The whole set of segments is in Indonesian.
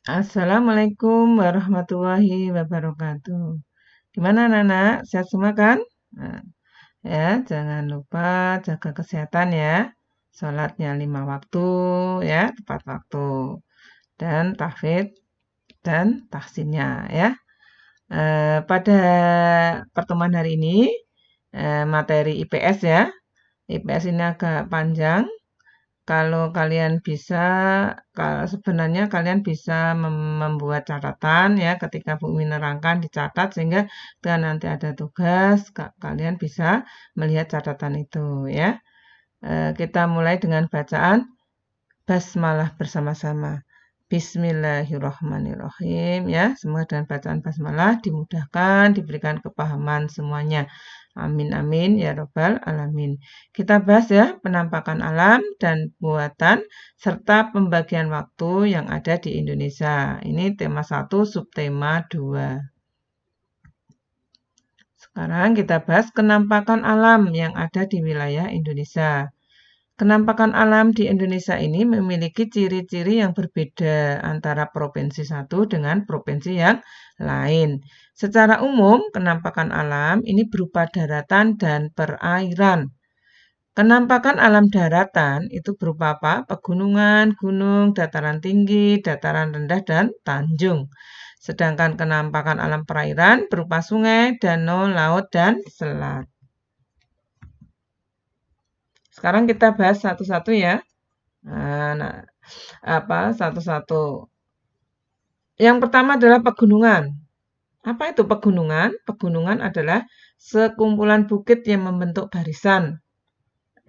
Assalamualaikum warahmatullahi wabarakatuh. Gimana anak-anak? Sehat semua kan? Nah, ya, jangan lupa jaga kesehatan ya. Sholatnya 5 waktu ya, tepat waktu. Dan tahfidz dan tahsinnya ya. Pada pertemuan hari ini materi IPS ya. IPS ini agak panjang. Kalau kalian bisa, sebenarnya kalian bisa membuat catatan ya ketika Bu menerangkan dicatat sehingga ketika nanti ada tugas kalian bisa melihat catatan itu ya. Kita mulai dengan bacaan basmalah bersama-sama. Bismillahirrahmanirrahim ya. Semua dengan bacaan basmalah dimudahkan, diberikan kepahaman semuanya. Amin amin ya robbal alamin. Kita bahas ya penampakan alam dan buatan serta pembagian waktu yang ada di Indonesia. Ini tema 1, subtema 2. Sekarang kita bahas kenampakan alam yang ada di wilayah Indonesia. Kenampakan alam di Indonesia ini memiliki ciri-ciri yang berbeda antara provinsi satu dengan provinsi yang lain. Secara umum, kenampakan alam ini berupa daratan dan perairan. Kenampakan alam daratan itu berupa apa? Pegunungan, gunung, dataran tinggi, dataran rendah, dan tanjung. Sedangkan kenampakan alam perairan berupa sungai, danau, laut, dan selat. Sekarang kita bahas satu-satu ya. Nah, satu-satu. Yang pertama adalah pegunungan. Apa itu pegunungan? Pegunungan adalah sekumpulan bukit yang membentuk barisan.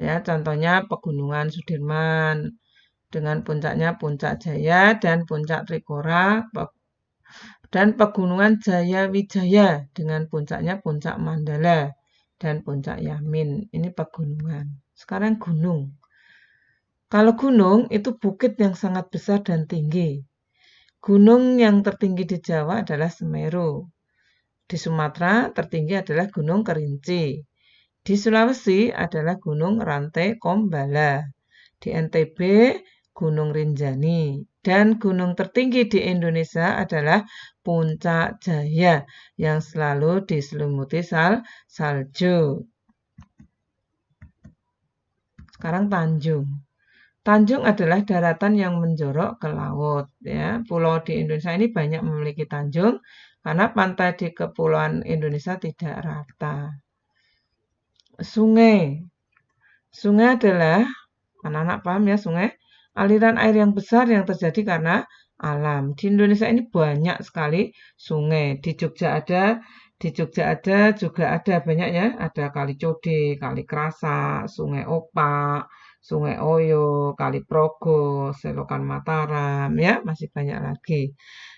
Ya, contohnya pegunungan Sudirman dengan puncaknya Puncak Jaya dan Puncak Trikora dan pegunungan Jayawijaya dengan puncaknya Puncak Mandala dan Puncak Yamin. Ini pegunungan. Sekarang gunung. Kalau gunung itu bukit yang sangat besar dan tinggi. Gunung yang tertinggi di Jawa adalah Semeru. Di Sumatera tertinggi adalah Gunung Kerinci. Di Sulawesi adalah Gunung Rantai Kombala. Di NTB Gunung Rinjani. Dan gunung tertinggi di Indonesia adalah Puncak Jaya yang selalu diselimuti salju. Sekarang Tanjung. Tanjung adalah daratan yang menjorok ke laut. Ya, pulau di Indonesia ini banyak memiliki tanjung karena pantai di kepulauan Indonesia tidak rata. Sungai. Sungai adalah, anak-anak paham ya sungai? Aliran air yang besar yang terjadi karena alam. Di Indonesia ini banyak sekali sungai. Di Jogja juga ada banyak ya. Ada Kali Code, Kali Krasa, Sungai Opak, Sungai Oyo, Kali Progo, Selokan Mataram, ya masih banyak lagi.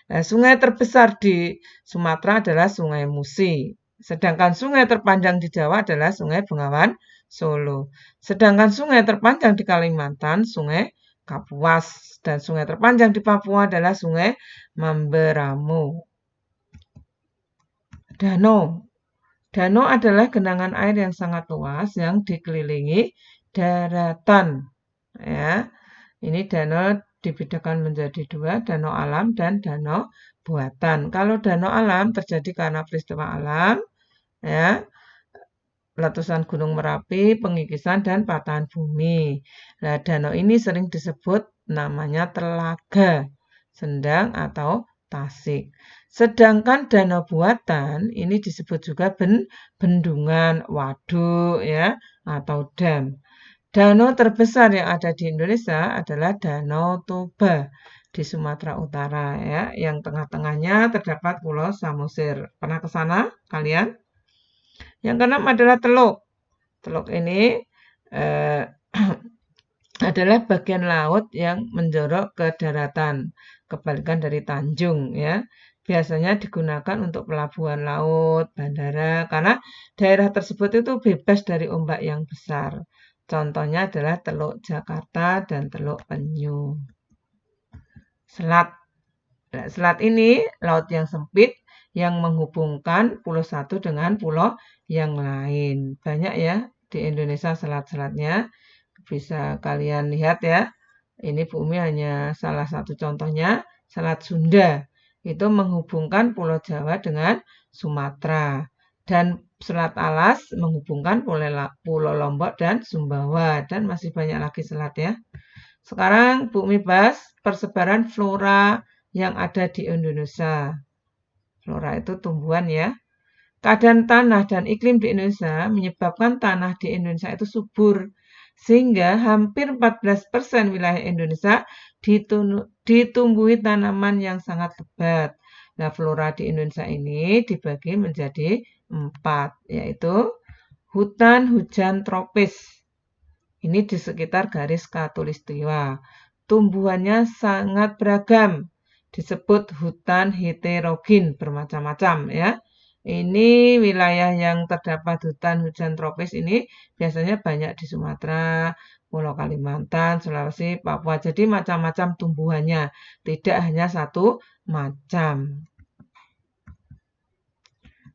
Nah, sungai terbesar di Sumatera adalah Sungai Musi. Sedangkan sungai terpanjang di Jawa adalah Sungai Bengawan Solo. Sedangkan sungai terpanjang di Kalimantan, Sungai Kapuas. Dan sungai terpanjang di Papua adalah Sungai Mamberamo. Danau. Danau adalah genangan air yang sangat luas yang dikelilingi daratan. Ya, ini danau dibedakan menjadi dua, danau alam dan danau buatan. Kalau danau alam terjadi karena peristiwa alam, ya, letusan Gunung Merapi, pengikisan dan patahan bumi. Nah, danau ini sering disebut namanya telaga, sendang atau tasik. Sedangkan danau buatan ini disebut juga bendungan, waduk ya atau dam. Danau terbesar yang ada di Indonesia adalah Danau Toba di Sumatera Utara ya, yang tengah-tengahnya terdapat Pulau Samosir. Pernah ke sana kalian? Yang keenam adalah Teluk. Teluk ini eh, adalah bagian laut yang menjorok ke daratan, kebalikan dari tanjung ya. Biasanya digunakan untuk pelabuhan laut, bandara, karena daerah tersebut itu bebas dari ombak yang besar. Contohnya adalah Teluk Jakarta dan Teluk Penyu. Selat. Nah, selat ini laut yang sempit yang menghubungkan pulau satu dengan pulau yang lain. Banyak ya di Indonesia selat-selatnya. Bisa kalian lihat ya. Ini bumi hanya salah satu contohnya. Selat Sunda. Itu menghubungkan Pulau Jawa dengan Sumatera. Dan Selat Alas menghubungkan Pulau Lombok dan Sumbawa. Dan masih banyak lagi selat ya. Sekarang Bu Mi bahas persebaran flora yang ada di Indonesia. Flora itu tumbuhan ya. Keadaan tanah dan iklim di Indonesia menyebabkan tanah di Indonesia itu subur. Sehingga hampir 14% wilayah Indonesia ditumbuhi tanaman yang sangat lebat. Nah, flora di Indonesia ini dibagi menjadi 4, yaitu hutan hujan tropis. Ini di sekitar garis khatulistiwa. Tumbuhannya sangat beragam. Disebut hutan heterogen, bermacam-macam ya. Ini wilayah yang terdapat hutan hujan tropis ini biasanya banyak di Sumatera, Pulau Kalimantan, Sulawesi, Papua. Jadi macam-macam tumbuhannya, tidak hanya satu macam.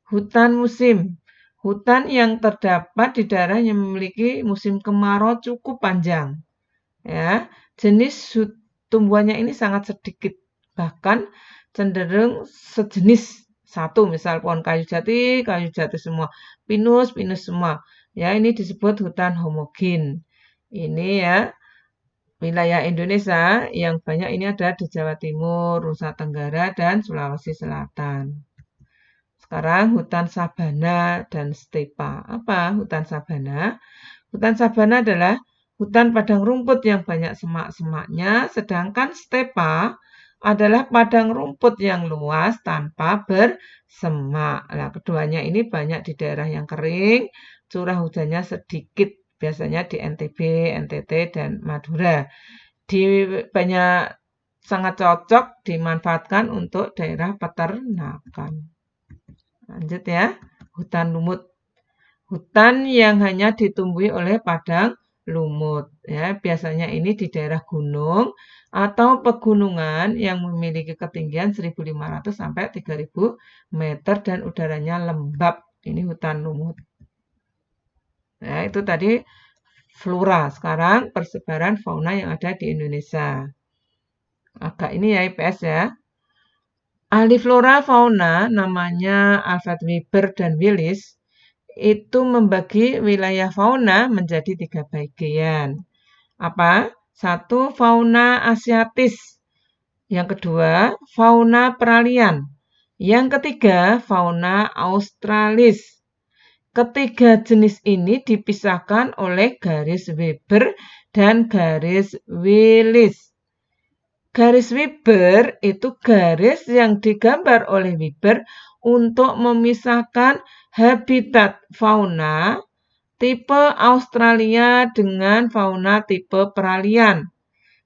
Hutan musim. Hutan yang terdapat di daerah yang memiliki musim kemarau cukup panjang. Ya, jenis tumbuhannya ini sangat sedikit, bahkan cenderung sejenis satu, misal pohon kayu jati semua, pinus semua. Ya, ini disebut hutan homogen. Ini ya, wilayah Indonesia yang banyak ini ada di Jawa Timur, Nusa Tenggara, dan Sulawesi Selatan. Sekarang hutan sabana dan stepa. Apa hutan sabana? Hutan sabana adalah hutan padang rumput yang banyak semak-semaknya, sedangkan stepa adalah padang rumput yang luas tanpa bersemak. Nah, keduanya ini banyak di daerah yang kering, curah hujannya sedikit, biasanya di NTB, NTT, dan Madura. Banyak sangat cocok dimanfaatkan untuk daerah peternakan. Lanjut ya, hutan lumut. Hutan yang hanya ditumbuhi oleh padang lumut. Ya, biasanya ini di daerah gunung atau pegunungan yang memiliki ketinggian 1.500 sampai 3.000 meter dan udaranya lembab. Ini hutan lumut. Nah, itu tadi flora. Sekarang persebaran fauna yang ada di Indonesia. Agak ini ya IPS ya. Ahli flora fauna namanya Alfred Weber dan Willis itu membagi wilayah fauna menjadi 3 bagian. Apa? 1, fauna asiatis. Yang kedua, fauna peralihan. Yang ketiga, fauna australis. Ketiga jenis ini dipisahkan oleh garis Weber dan garis Willis. Garis Weber itu garis yang digambar oleh Weber untuk memisahkan habitat fauna tipe Australia dengan fauna tipe peralihan.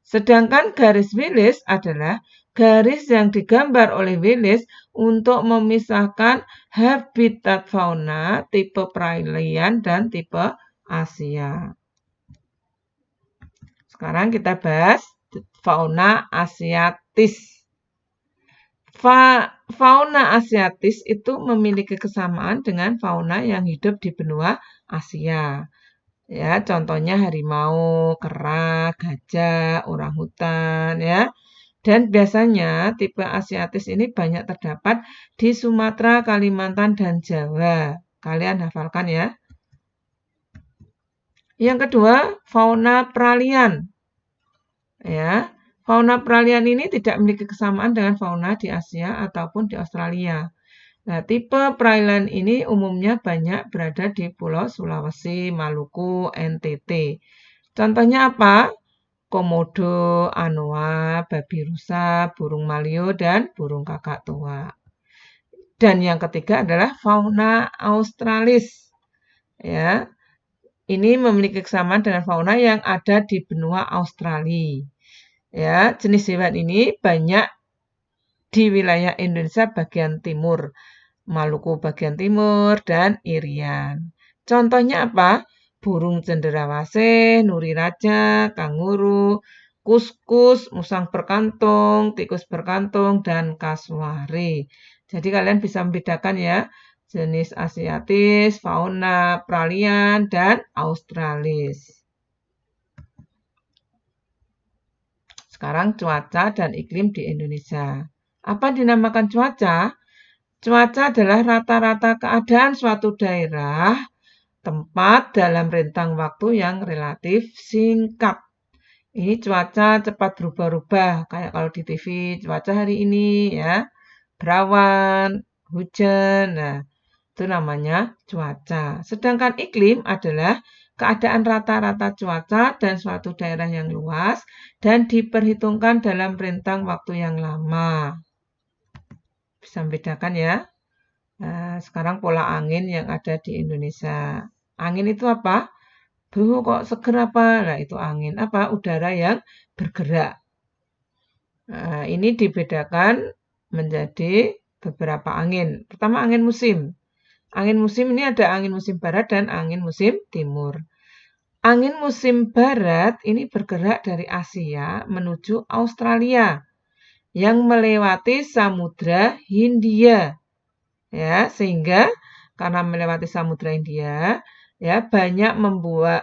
Sedangkan garis Willis adalah garis yang digambar oleh Willis untuk memisahkan habitat fauna tipe peralihan dan tipe Asia. Sekarang kita bahas fauna asiatis. Fauna asiatis itu memiliki kesamaan dengan fauna yang hidup di benua Asia. Ya, contohnya harimau, kera, gajah, orangutan ya. Dan biasanya tipe asiatis ini banyak terdapat di Sumatera, Kalimantan, dan Jawa. Kalian hafalkan ya. Yang kedua, fauna peralihan. Ya, fauna peralihan ini tidak memiliki kesamaan dengan fauna di Asia ataupun di Australia. Nah, tipe peralihan ini umumnya banyak berada di Pulau Sulawesi, Maluku, NTT. Contohnya apa? Komodo, anoa, babi rusa, burung malio, dan burung kakak tua. Dan yang ketiga adalah fauna australis. Ya, ini memiliki kesamaan dengan fauna yang ada di benua Australia. Ya, jenis hewan ini banyak di wilayah Indonesia bagian timur, Maluku bagian timur, dan Irian. Contohnya apa? Burung cendrawasih, nuri raja, kanguru, kuskus, musang berkantung, tikus berkantung, dan kasuari. Jadi kalian bisa membedakan ya, jenis asiatis, fauna, peralihan, dan australis. Sekarang cuaca dan iklim di Indonesia. Apa dinamakan cuaca? Cuaca adalah rata-rata keadaan suatu daerah, tempat dalam rentang waktu yang relatif singkat. Ini cuaca cepat berubah-ubah, kayak kalau di TV, cuaca hari ini ya, berawan, hujan, nah itu namanya cuaca. Sedangkan iklim adalah keadaan rata-rata cuaca dan suatu daerah yang luas dan diperhitungkan dalam rentang waktu yang lama. Bisa membedakan ya. Nah, sekarang pola angin yang ada di Indonesia. Angin itu apa? Kok seger apa? Nah, itu angin apa? Udara yang bergerak. Nah, ini dibedakan menjadi beberapa angin. Pertama angin musim. Angin musim ini ada angin musim barat dan angin musim timur. Angin musim barat ini bergerak dari Asia menuju Australia yang melewati Samudra Hindia. Ya, sehingga karena melewati Samudra Hindia, ya banyak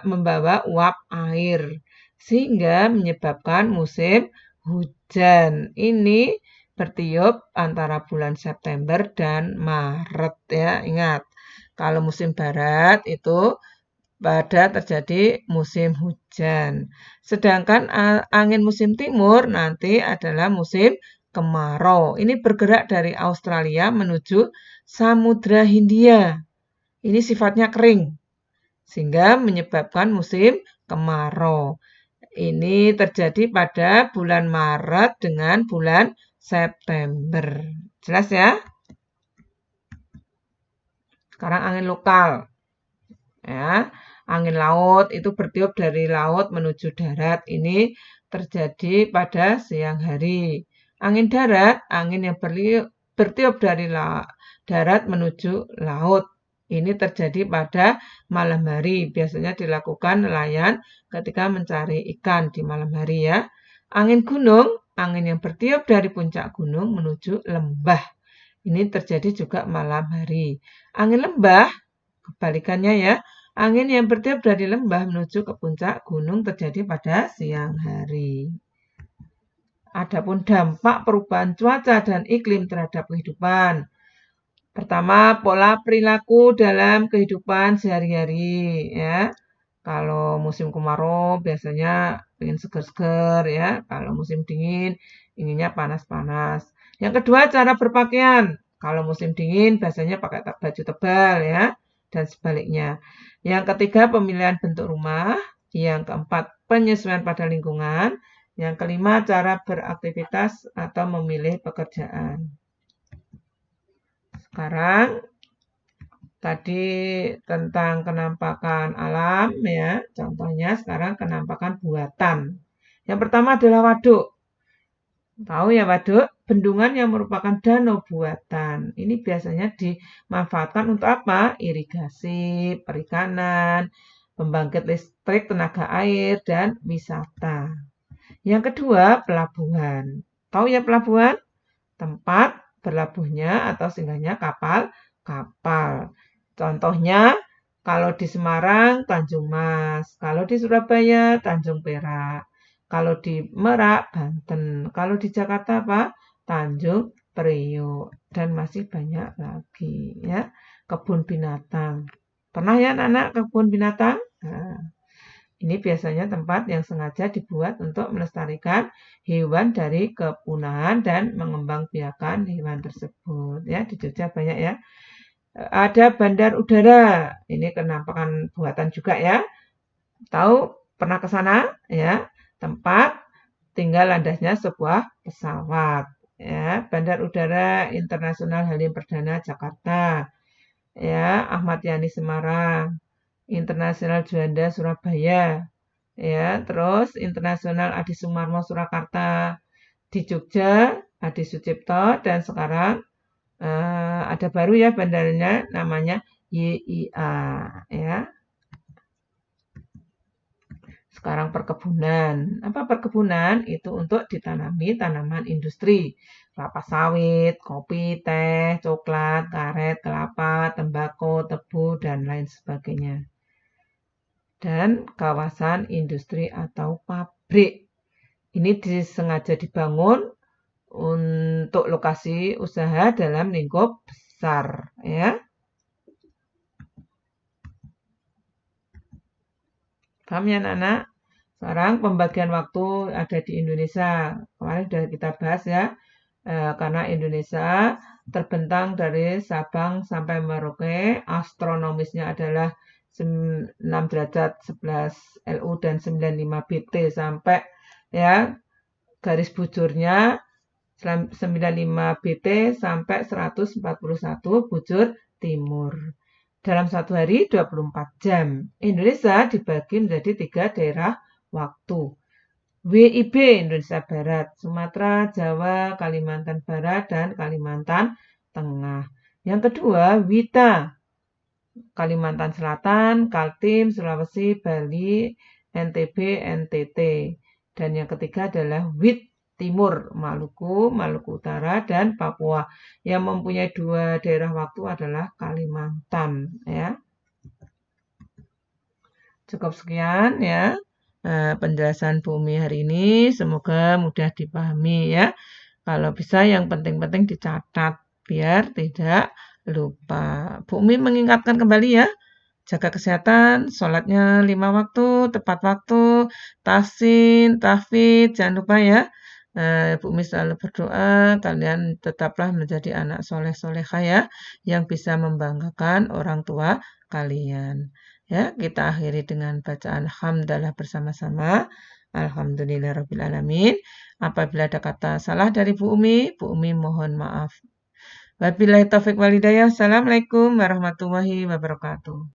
membawa uap air sehingga menyebabkan musim hujan. Ini bertiup antara bulan September dan Maret ya. Ingat, kalau musim barat itu pada terjadi musim hujan. Sedangkan angin musim timur nanti adalah musim kemarau. Ini bergerak dari Australia menuju Samudra Hindia. Ini sifatnya kering sehingga menyebabkan musim kemarau. Ini terjadi pada bulan Maret dengan bulan September. Jelas ya? Sekarang angin lokal. Ya, angin laut itu bertiup dari laut menuju darat. Ini terjadi pada siang hari. Angin darat, angin yang bertiup dari darat menuju laut. Ini terjadi pada malam hari. Biasanya dilakukan nelayan ketika mencari ikan di malam hari ya. Angin gunung, angin yang bertiup dari puncak gunung menuju lembah. Ini terjadi juga malam hari. Angin lembah, kebalikannya ya. Angin yang bertiup dari lembah menuju ke puncak gunung terjadi pada siang hari. Adapun dampak perubahan cuaca dan iklim terhadap kehidupan. Pertama, pola perilaku dalam kehidupan sehari-hari ya. Kalau musim kemarau biasanya ingin seger-seger ya. Kalau musim dingin inginnya panas-panas. Yang kedua, cara berpakaian. Kalau musim dingin biasanya pakai baju tebal ya dan sebaliknya. Yang ketiga, pemilihan bentuk rumah. Yang keempat, penyesuaian pada lingkungan. Yang kelima, cara beraktivitas atau memilih pekerjaan. Sekarang tadi tentang kenampakan alam ya, contohnya sekarang kenampakan buatan. Yang pertama adalah waduk. Tahu ya waduk? Bendungan yang merupakan danau buatan. Ini biasanya dimanfaatkan untuk apa? Irigasi, perikanan, pembangkit listrik tenaga air, dan wisata. Yang kedua, pelabuhan. Tahu ya pelabuhan? Tempat berlabuhnya atau singgahnya kapal. Contohnya, kalau di Semarang, Tanjung Mas. Kalau di Surabaya, Tanjung Perak. Kalau di Merak, Banten. Kalau di Jakarta apa? Tanjung Priok. Dan masih banyak lagi ya. Kebun binatang. Pernah ya anak-anak kebun binatang? Nah, ini biasanya tempat yang sengaja dibuat untuk melestarikan hewan dari kepunahan dan mengembangbiakan hewan tersebut. Ya, di Jogja banyak ya. Ada bandar udara. Ini kenampakan buatan juga ya. Tahu pernah ke sana ya? Tempat tinggal landasnya sebuah pesawat. Ya, Bandar Udara Internasional Halim Perdana Jakarta. Ya, Ahmad Yani Semarang. Internasional Juanda Surabaya. Ya, terus Internasional Adi Sumarmo Surakarta. Di Jogja Adi Sucipto dan sekarang ada baru ya bandaranya namanya YIA ya. Sekarang perkebunan. Apa perkebunan? Itu untuk ditanami tanaman industri. Kelapa sawit, kopi, teh, coklat, karet, kelapa, tembakau, tebu, dan lain sebagainya. Dan kawasan industri atau pabrik. Ini disengaja dibangun untuk lokasi usaha dalam lingkup besar, ya. Paham ya anak-anak? Sekarang pembagian waktu ada di Indonesia. Kemarin sudah kita bahas ya. Karena Indonesia terbentang dari Sabang sampai Merauke, astronomisnya adalah 6 derajat 11 LU dan 95 BT sampai ya garis bujurnya 95 BT sampai 141 bujur timur. Dalam satu hari 24 jam. Indonesia dibagi menjadi 3 daerah waktu. WIB Indonesia Barat, Sumatera, Jawa, Kalimantan Barat, dan Kalimantan Tengah. Yang kedua, WITA, Kalimantan Selatan, Kaltim, Sulawesi, Bali, NTB, NTT. Dan yang ketiga adalah WIT Timur, Maluku, Maluku Utara, dan Papua. Yang mempunyai 2 daerah waktu adalah Kalimantan. Ya. Cukup sekian ya. Penjelasan Bumi hari ini semoga mudah dipahami ya. Kalau bisa yang penting-penting dicatat biar tidak lupa. Bumi mengingatkan kembali ya. Jaga kesehatan, sholatnya 5 waktu, tepat waktu, tahsin, tahfidz, jangan lupa ya. Bumi selalu berdoa, kalian tetaplah menjadi anak soleh-solehah ya, yang bisa membanggakan orang tua kalian. Ya, kita akhiri dengan bacaan hamdalah bersama-sama. Alhamdulillahirrabbilalamin. Apabila ada kata salah dari Bu Umi mohon maaf. Wabillahi taufik walhidayah. Assalamualaikum warahmatullahi wabarakatuh.